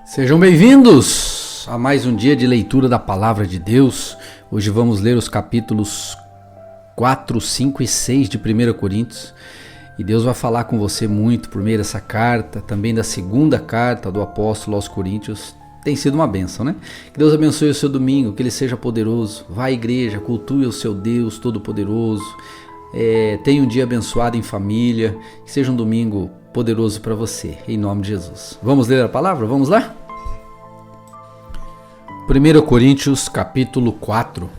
Sejam bem-vindos a mais um dia de leitura da Palavra de Deus. Hoje vamos ler os capítulos 4, 5 e 6 de 1 Coríntios. E Deus vai falar com você muito por meio dessa carta, também da segunda carta do apóstolo aos Coríntios. Tem sido uma bênção, né? Que Deus abençoe o seu domingo, que ele seja poderoso. Vá à igreja, cultue o seu Deus Todo-Poderoso. Tenha um dia abençoado em família. Que seja um domingo poderoso para você, em nome de Jesus. Vamos ler a palavra? Vamos lá? 1 Coríntios capítulo 4.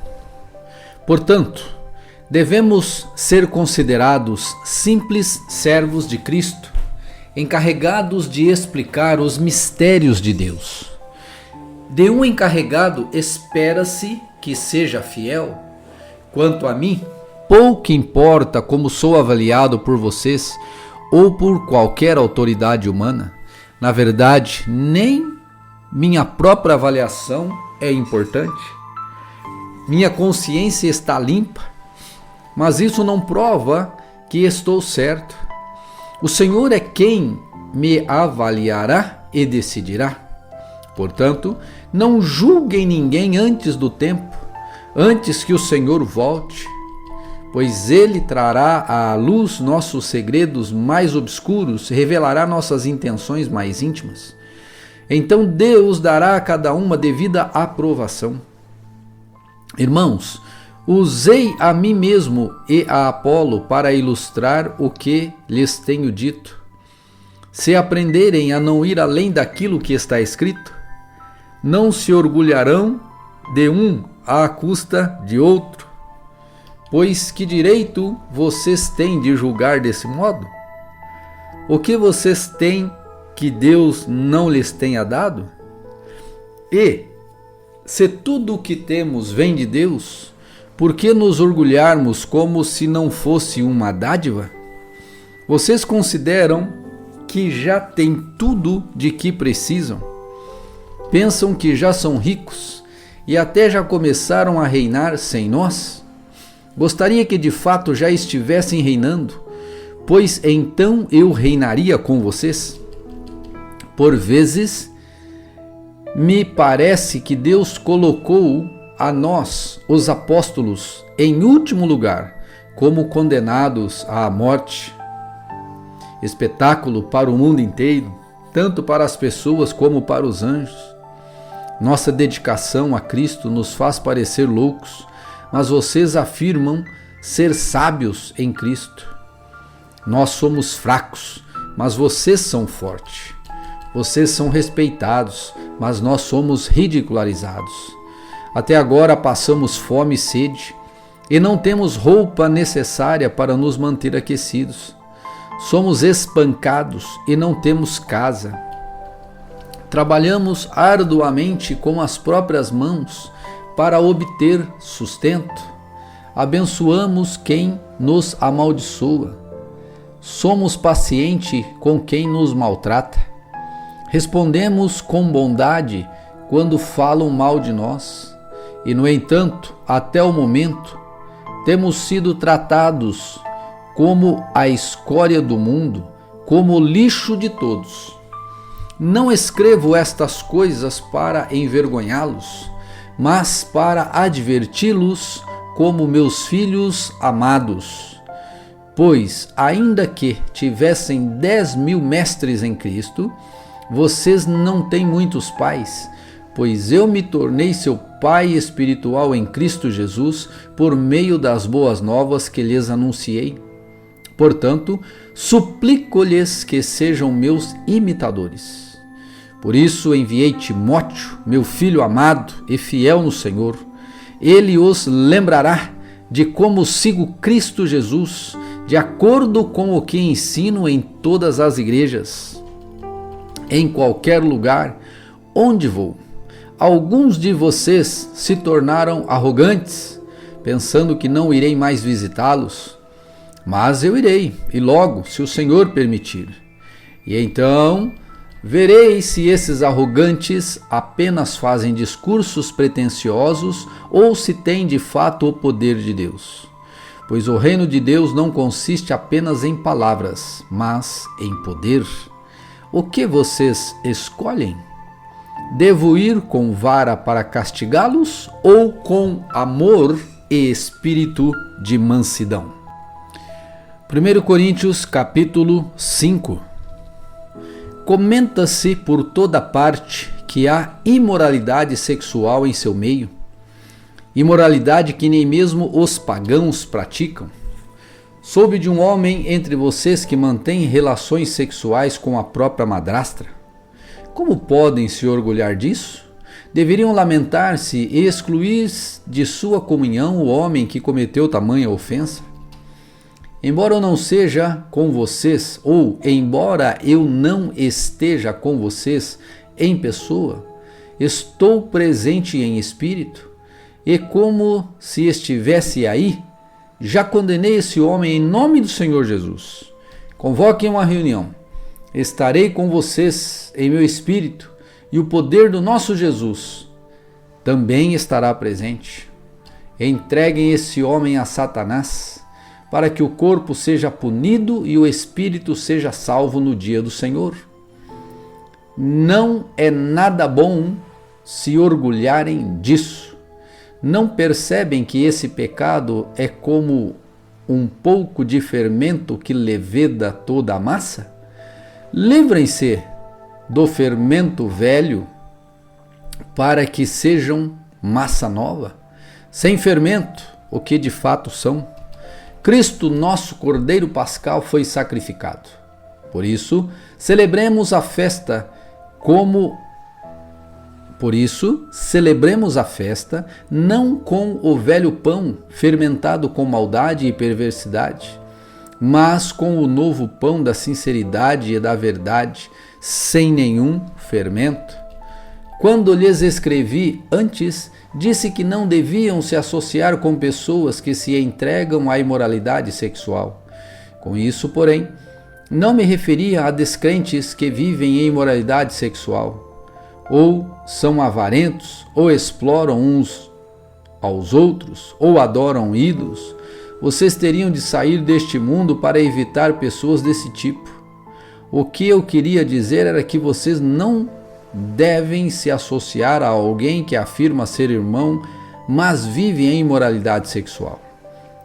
Portanto, devemos ser considerados simples servos de Cristo, encarregados de explicar os mistérios de Deus. De um encarregado espera-se que seja fiel. Quanto a mim, pouco importa como sou avaliado por vocês ou por qualquer autoridade humana. Na verdade, nem minha própria avaliação é importante. Minha consciência está limpa, mas isso não prova que estou certo. O Senhor é quem me avaliará e decidirá. Portanto, não julguem ninguém antes do tempo, antes que o Senhor volte, pois Ele trará à luz nossos segredos mais obscuros, revelará nossas intenções mais íntimas. Então Deus dará a cada uma devida aprovação. Irmãos, usei a mim mesmo e a Apolo para ilustrar o que lhes tenho dito. Se aprenderem a não ir além daquilo que está escrito, não se orgulharão de um à custa de outro. Pois que direito vocês têm de julgar desse modo? O que vocês têm que Deus não lhes tenha dado? E, se tudo o que temos vem de Deus, por que nos orgulharmos como se não fosse uma dádiva? Vocês consideram que já têm tudo de que precisam? Pensam que já são ricos e até já começaram a reinar sem nós? Gostaria que de fato já estivessem reinando, pois então eu reinaria com vocês. Por vezes, me parece que Deus colocou a nós, os apóstolos, em último lugar, como condenados à morte. Espetáculo para o mundo inteiro, tanto para as pessoas como para os anjos. Nossa dedicação a Cristo nos faz parecer loucos, mas vocês afirmam ser sábios em Cristo. Nós somos fracos, mas vocês são fortes. Vocês são respeitados, mas nós somos ridicularizados. Até agora passamos fome e sede, e não temos roupa necessária para nos manter aquecidos. Somos espancados e não temos casa. Trabalhamos arduamente com as próprias mãos para obter sustento. Abençoamos quem nos amaldiçoa. Somos pacientes com quem nos maltrata. Respondemos com bondade quando falam mal de nós. E, no entanto, até o momento, temos sido tratados como a escória do mundo, como o lixo de todos. Não escrevo estas coisas para envergonhá-los, mas para adverti-los como meus filhos amados. Pois, ainda que tivessem 10.000 mestres em Cristo, vocês não têm muitos pais, pois eu me tornei seu pai espiritual em Cristo Jesus por meio das boas novas que lhes anunciei. Portanto, suplico-lhes que sejam meus imitadores. Por isso enviei Timóteo, meu filho amado e fiel no Senhor. Ele os lembrará de como sigo Cristo Jesus, de acordo com o que ensino em todas as igrejas. Em qualquer lugar onde vou, alguns de vocês se tornaram arrogantes, pensando que não irei mais visitá-los. Mas eu irei, e logo, se o Senhor permitir. E então verei se esses arrogantes apenas fazem discursos pretensiosos ou se têm de fato o poder de Deus. Pois o reino de Deus não consiste apenas em palavras, mas em poder. O que vocês escolhem? Devo ir com vara para castigá-los ou com amor e espírito de mansidão? 1 Coríntios capítulo 5. Comenta-se por toda parte que há imoralidade sexual em seu meio, imoralidade que nem mesmo os pagãos praticam. Soube de um homem entre vocês que mantém relações sexuais com a própria madrastra. Como podem se orgulhar disso? Deveriam lamentar-se e excluir de sua comunhão o homem que cometeu tamanha ofensa? Embora eu não seja com vocês, ou embora eu não esteja com vocês em pessoa, estou presente em espírito, e como se estivesse aí, já condenei esse homem em nome do Senhor Jesus. Convoquem uma reunião. Estarei com vocês em meu espírito, e o poder do nosso Jesus também estará presente. Entreguem esse homem a Satanás, para que o corpo seja punido e o espírito seja salvo no dia do Senhor. Não é nada bom se orgulharem disso. Não percebem que esse pecado é como um pouco de fermento que leveda toda a massa? Livrem-se do fermento velho para que sejam massa nova, sem fermento, o que de fato são. Cristo, nosso Cordeiro Pascal, foi sacrificado. Por isso, celebremos a festa não com o velho pão fermentado com maldade e perversidade, mas com o novo pão da sinceridade e da verdade, sem nenhum fermento. Quando lhes escrevi antes, disse que não deviam se associar com pessoas que se entregam à imoralidade sexual. Com isso, porém, não me referia a descrentes que vivem em imoralidade sexual, ou são avarentos, ou exploram uns aos outros, ou adoram ídolos. Vocês teriam de sair deste mundo para evitar pessoas desse tipo. O que eu queria dizer era que vocês não devem se associar a alguém que afirma ser irmão, mas vive em imoralidade sexual.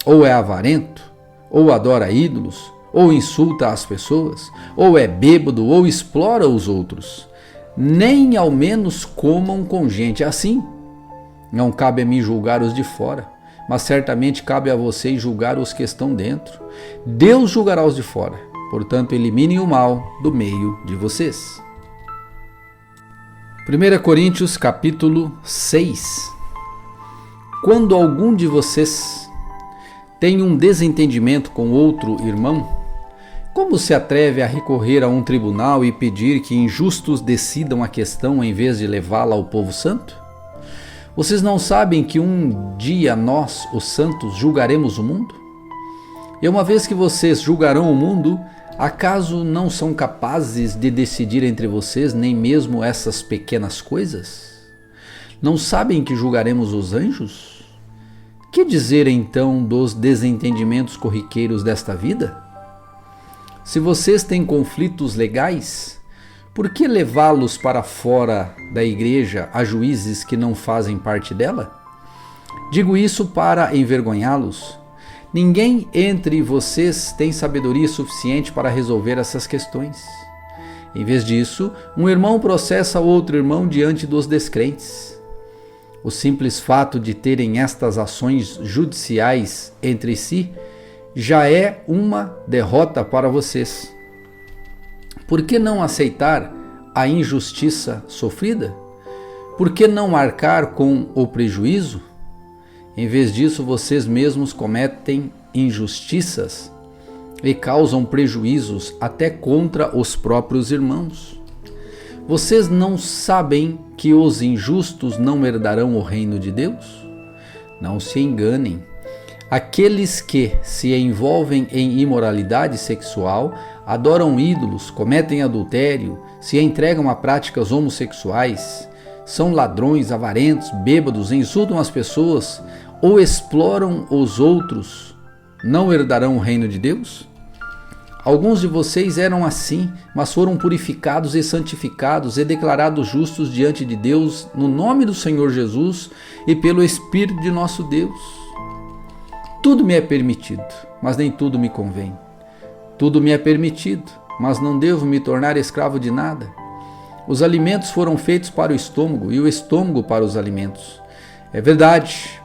Ou é avarento, ou adora ídolos, ou insulta as pessoas, ou é bêbado, ou explora os outros. Nem ao menos comam com gente assim. Não cabe a mim julgar os de fora, mas certamente cabe a vocês julgar os que estão dentro. Deus julgará os de fora, portanto eliminem o mal do meio de vocês. 1 Coríntios capítulo 6. Quando algum de vocês tem um desentendimento com outro irmão, como se atreve a recorrer a um tribunal e pedir que injustos decidam a questão em vez de levá-la ao povo santo? Vocês não sabem que um dia nós, os santos, julgaremos o mundo? E uma vez que vocês julgarão o mundo, acaso não são capazes de decidir entre vocês nem mesmo essas pequenas coisas? Não sabem que julgaremos os anjos? Que dizer então dos desentendimentos corriqueiros desta vida? Se vocês têm conflitos legais, por que levá-los para fora da igreja a juízes que não fazem parte dela? Digo isso para envergonhá-los. Ninguém entre vocês tem sabedoria suficiente para resolver essas questões. Em vez disso, um irmão processa outro irmão diante dos descrentes. O simples fato de terem estas ações judiciais entre si já é uma derrota para vocês. Por que não aceitar a injustiça sofrida? Por que não arcar com o prejuízo? Em vez disso, vocês mesmos cometem injustiças e causam prejuízos até contra os próprios irmãos. Vocês não sabem que os injustos não herdarão o reino de Deus? Não se enganem. Aqueles que se envolvem em imoralidade sexual, adoram ídolos, cometem adultério, se entregam a práticas homossexuais, são ladrões, avarentos, bêbados, insultam as pessoas ou exploram os outros, não herdarão o reino de Deus? Alguns de vocês eram assim, mas foram purificados e santificados e declarados justos diante de Deus no nome do Senhor Jesus e pelo Espírito de nosso Deus. Tudo me é permitido, mas nem tudo me convém. Tudo me é permitido, mas não devo me tornar escravo de nada. Os alimentos foram feitos para o estômago e o estômago para os alimentos. É verdade,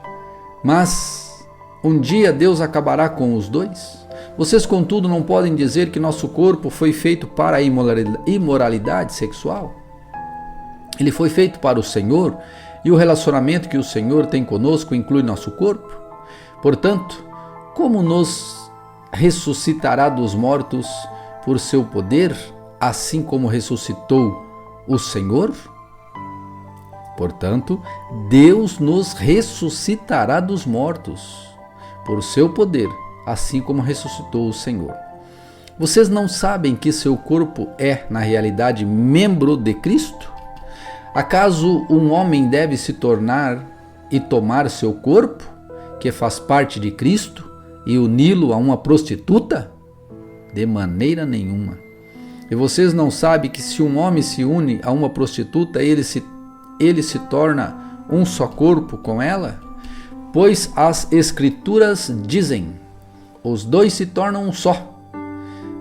mas um dia Deus acabará com os dois. Vocês, contudo, não podem dizer que nosso corpo foi feito para a imoralidade sexual. Ele foi feito para o Senhor e o relacionamento que o Senhor tem conosco inclui nosso corpo. Portanto, como nos ressuscitará dos mortos por seu poder, assim como ressuscitou o Senhor? Portanto, Deus nos ressuscitará dos mortos por seu poder, assim como ressuscitou o Senhor. Vocês não sabem que seu corpo é, na realidade, membro de Cristo? Acaso um homem deve se tornar e tomar seu corpo, que faz parte de Cristo, e uni-lo a uma prostituta? De maneira nenhuma. E vocês não sabem que se um homem se une a uma prostituta, ele se torna um só corpo com ela? Pois as Escrituras dizem: os dois se tornam um só.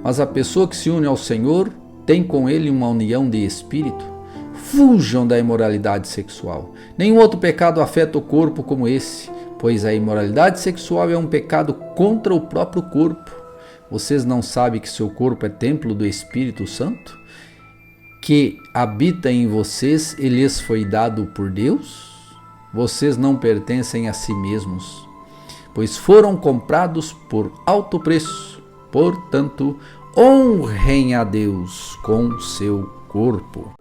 Mas a pessoa que se une ao Senhor tem com ele uma união de espírito. Fujam da imoralidade sexual. Nenhum outro pecado afeta o corpo como esse, pois a imoralidade sexual é um pecado contra o próprio corpo. Vocês não sabem que seu corpo é templo do Espírito Santo, que habita em vocês e lhes foi dado por Deus? Vocês não pertencem a si mesmos, pois foram comprados por alto preço. Portanto, honrem a Deus com seu corpo.